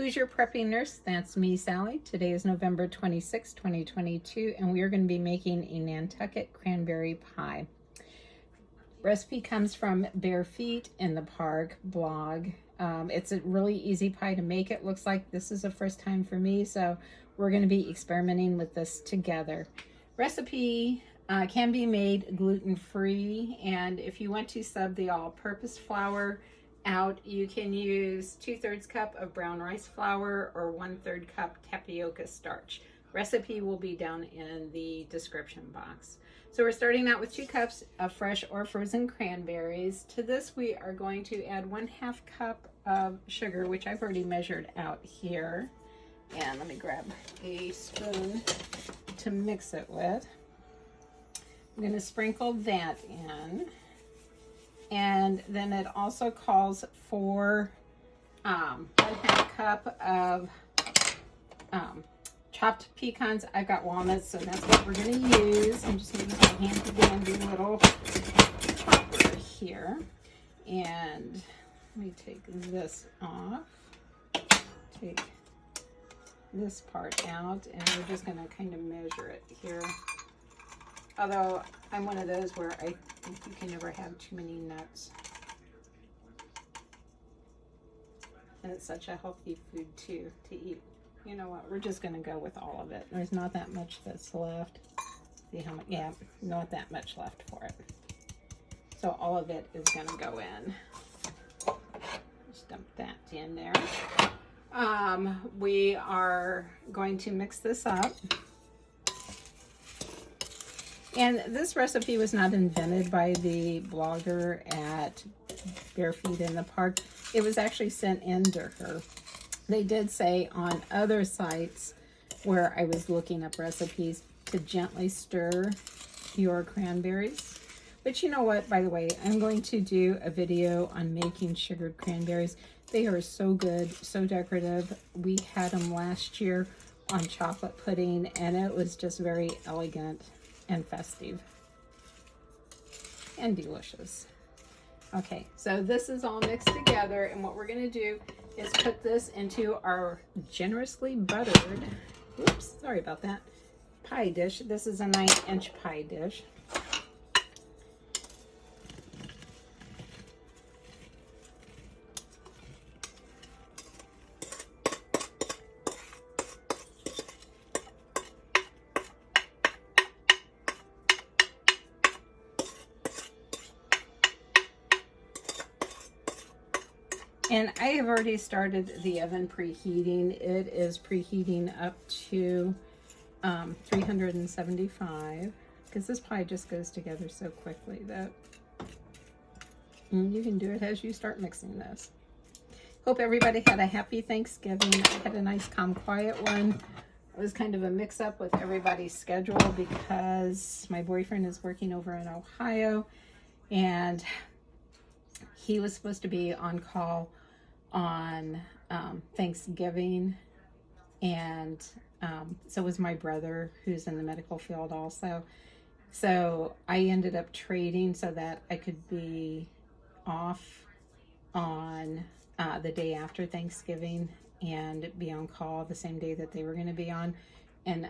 Who's your prepping nurse? That's me, Sally. Today is November 26, 2022, and we are going to be making a Nantucket cranberry pie. Recipe comes from Bare Feet in the Park blog. It's a really easy pie to make. It looks like this is the first time for me, so we're going to be experimenting with this together. Recipe can be made gluten-free, and if you want to sub the all-purpose flour out, you can use 2/3 cup of brown rice flour or 1/3 cup tapioca starch. Recipe will be down in the description box. So we're starting out with 2 cups of fresh or frozen cranberries. To this we are going to add 1/2 cup of sugar, which I've already measured out here. And let me grab a spoon to mix it with. I'm going to sprinkle that in. And then it also calls for 1/2 cup of chopped pecans. I've got walnuts, so that's what we're going to use. I'm just going to use my handy dandy little chopper here. And let me take this off. Take this part out, and we're just going to kind of measure it here. Although I'm one of those where I think you can never have too many nuts. And it's such a healthy food too to eat. You know what, we're just going to go with all of it. There's not that much that's left. See how much? Yeah, not that much left for it. So all of it is going to go in. Just dump that in there. We are going to mix this up. And this recipe was not invented by the blogger at Bare Feet in the Park. It was actually sent in to her. They did say on other sites where I was looking up recipes to gently stir your cranberries. But you know what, by the way, I'm going to do a video on making sugared cranberries. They are so good, so decorative. We had them last year on chocolate pudding, and it was just very elegant and festive and delicious. Okay, so this is all mixed together, and what we're going to do is put this into our generously buttered, oops, sorry about that, pie dish. This is a 9-inch pie dish. And I have already started the oven preheating. It is preheating up to 375, because this pie just goes together so quickly that you can do it as you start mixing this. Hope everybody had a happy Thanksgiving. I had a nice, calm, quiet one. It was kind of a mix-up with everybody's schedule because my boyfriend is working over in Ohio, and he was supposed to be on call on Thanksgiving, and so was my brother, who's in the medical field also. So I ended up trading so that I could be off on the day after Thanksgiving and be on call the same day that they were going to be on. And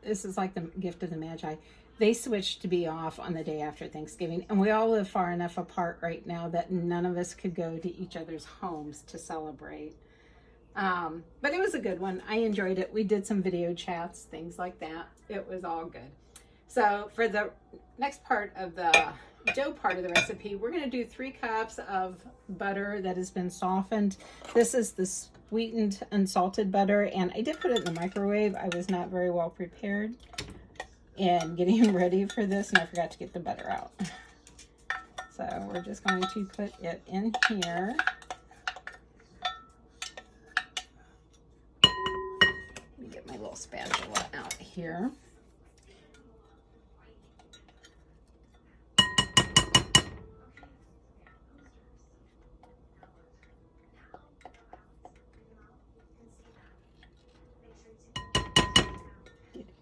this is like the gift of the Magi. They switched to be off on the day after Thanksgiving, and we all live far enough apart right now that none of us could go to each other's homes to celebrate. But it was a good one. I enjoyed it. We did some video chats, things like that. It was all good. So for the next part of the dough part of the recipe, we're going to do 3 cups of butter that has been softened. This is the sweetened unsalted butter, and I did put it in the microwave. I was not very well prepared and getting ready for this, and I forgot to get the butter out. So we're just going to put it in here. Let me get my little spatula out here.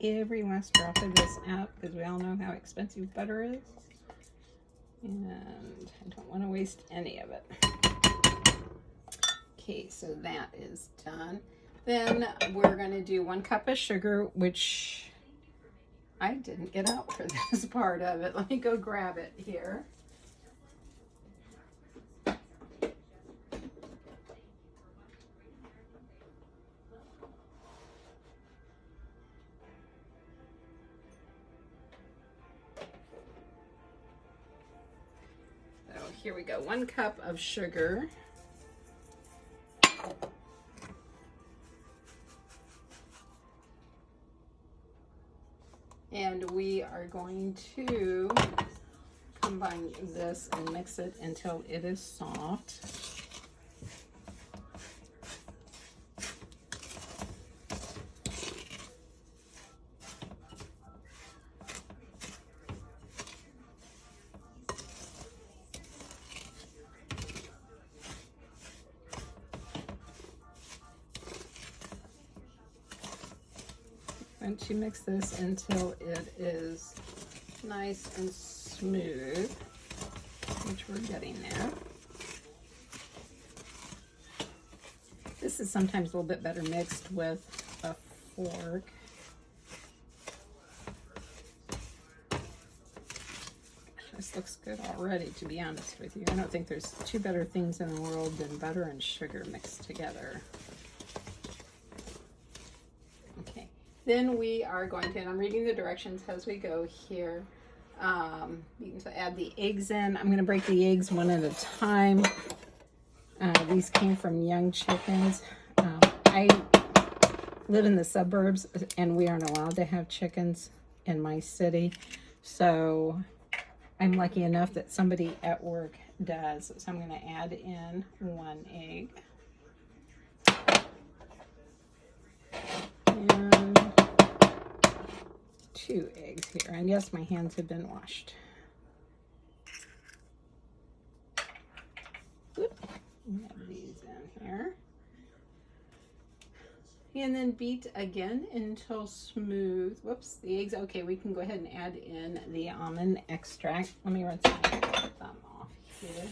Every last drop of this out, because we all know how expensive butter is, and I don't want to waste any of it. Okay, so that is done. Then we're going to do 1 cup of sugar, which I didn't get out for this part of it. Let me go grab it here. So here we go, 1 cup of sugar. And we are going to combine this and mix it until it is soft. Once you mix this until it is nice and smooth, which we're getting there. This is sometimes a little bit better mixed with a fork. This looks good already, to be honest with you. I don't think there's 2 better things in the world than butter and sugar mixed together. Okay. Then we are going to, and I'm reading the directions as we go here. You can add the eggs in. I'm going to break the eggs one at a time. These came from young chickens. I live in the suburbs and we aren't allowed to have chickens in my city. So I'm lucky enough that somebody at work does. So I'm going to add in 1 egg. And 2 eggs here, and yes, my hands have been washed. Oop. Add these in here, and then beat again until smooth. Whoops, the eggs. Okay, we can go ahead and add in the almond extract. Let me rinse my thumb off here.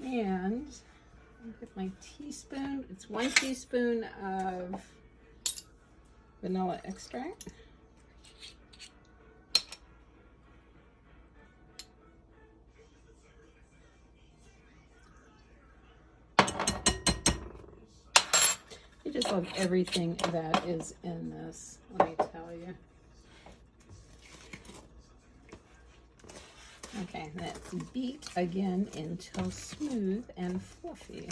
And get my teaspoon. It's 1 teaspoon of vanilla extract. I just love everything that is in this, let me tell you. Okay, let's beat again until smooth and fluffy.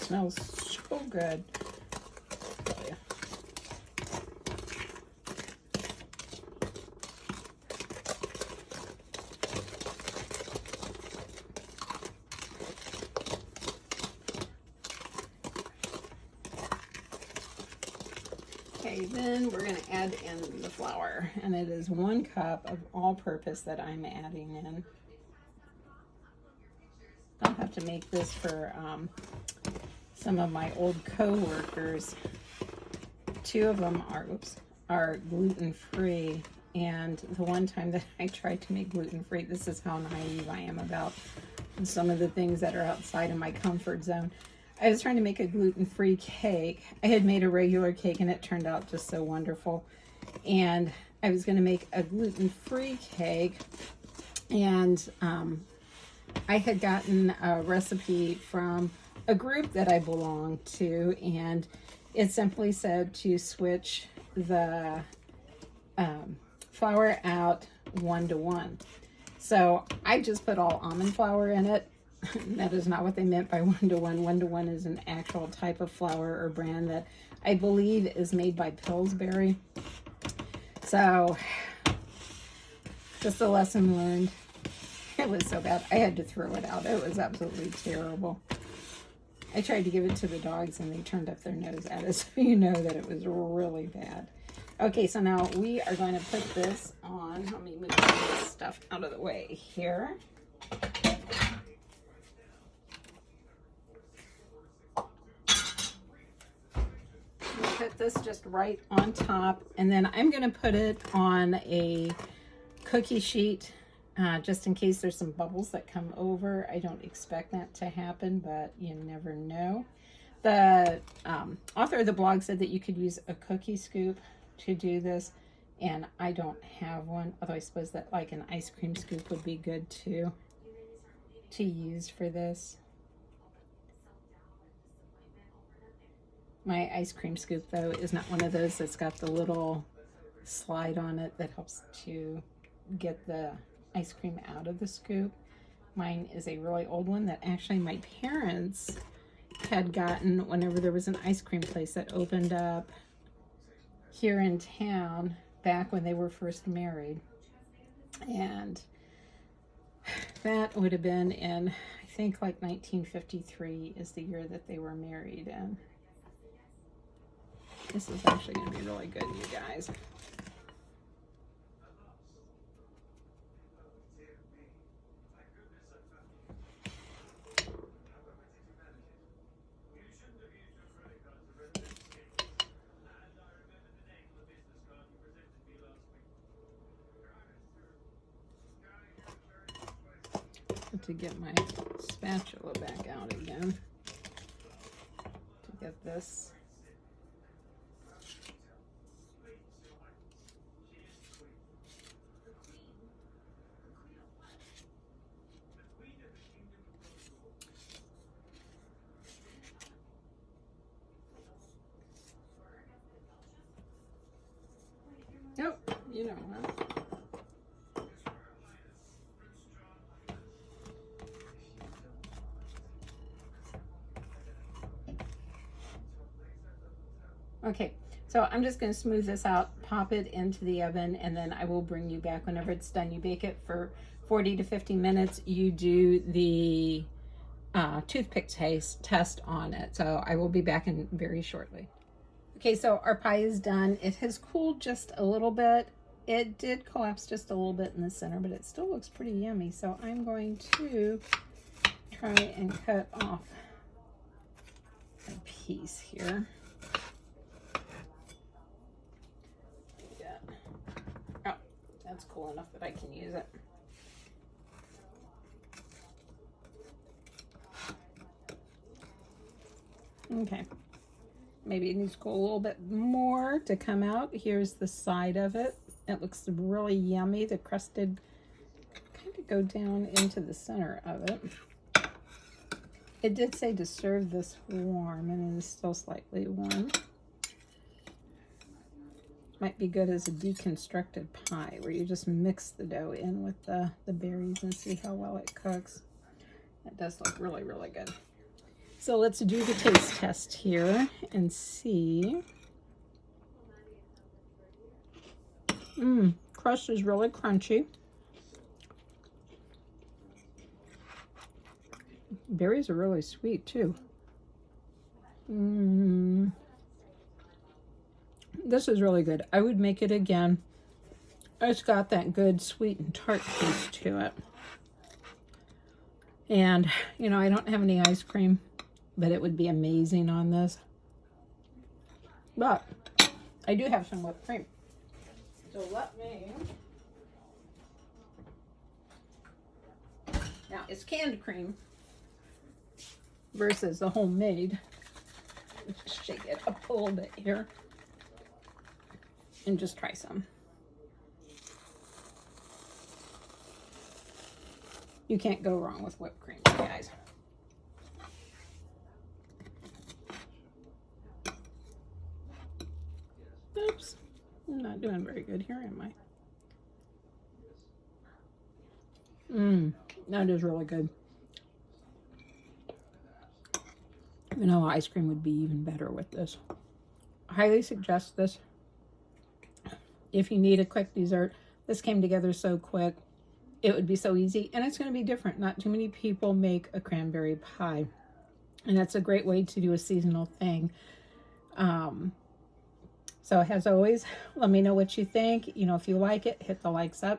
Smells so good. Okay, then we're going to add in the flour, and it is 1 cup of all-purpose that I'm adding in. I'll have to make this for some of my old co-workers. 2 of them are gluten-free, and the one time that I tried to make gluten-free, this is how naive I am about some of the things that are outside of my comfort zone. I was trying to make a gluten-free cake. I had made a regular cake and it turned out just so wonderful. And I was going to make a gluten-free cake, and I had gotten a recipe from a group that I belong to, and it simply said to switch the flour out 1-to-1. So I just put all almond flour in it. That is not what they meant by 1-to-1. 1-to-1 is an actual type of flour or brand that I believe is made by Pillsbury. So, just a lesson learned. It was so bad. I had to throw it out. It was absolutely terrible. I tried to give it to the dogs and they turned up their nose at it, so you know that it was really bad. Okay, so now we are going to put this on. Let me move some of this stuff out of the way here. put this just right on top, and then I'm going to put it on a cookie sheet just in case there's some bubbles that come over. I don't expect that to happen, but you never know. The author of the blog said that you could use a cookie scoop to do this, and I don't have one, although I suppose that like an ice cream scoop would be good too to use for this. My ice cream scoop, though, is not one of those that's got the little slide on it that helps to get the ice cream out of the scoop. Mine is a really old one that actually my parents had gotten whenever there was an ice cream place that opened up here in town back when they were first married. And that would have been in, I think, like 1953 is the year that they were married in. This is actually going to be really good, you guys. To get my spatula back out again to get this. Oh, you know, huh? Okay, so I'm just going to smooth this out, pop it into the oven, and then I will bring you back whenever it's done. You bake it for 40 to 50 minutes. You do the toothpick test on it. So I will be back in very shortly. Okay, so our pie is done. It has cooled just a little bit. It did collapse just a little bit in the center, but it still looks pretty yummy. So I'm going to try and cut off a piece here. Oh, that's cool enough that I can use it. Okay, maybe it needs to go a little bit more to come out. Here's the side of it. It looks really yummy. The crust did kind of go down into the center of it. It did say to serve this warm, and it is still slightly warm. Might be good as a deconstructed pie, where you just mix the dough in with the berries and see how well it cooks. It does look really, really good. So let's do the taste test here and see. Crust is really crunchy. Berries are really sweet too. This is really good. I would make it again. It's got that good sweet and tart taste to it. And, you know, I don't have any ice cream, but it would be amazing on this. But I do have some whipped cream. So let me... Now, it's canned cream versus the homemade. Let's shake it up a little bit here and just try some. You can't go wrong with whipped cream, guys. Oops, I'm not doing very good here, am I? That is really good. Vanilla ice cream would be even better with this. I highly suggest this. If you need a quick dessert, this came together so quick. It would be so easy, and it's going to be different. Not too many people make a cranberry pie, and that's a great way to do a seasonal thing. So as always, let me know what you think. You know, if you like it, hit the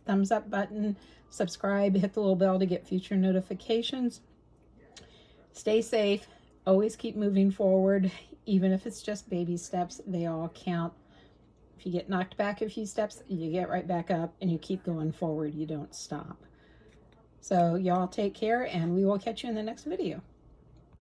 thumbs up button, subscribe, hit the little bell to get future notifications. Stay safe, Always keep moving forward, even if it's just baby steps. They all count. If you get knocked back a few steps, you get right back up and you keep going forward. You don't stop. So y'all take care, and we will catch you in the next video.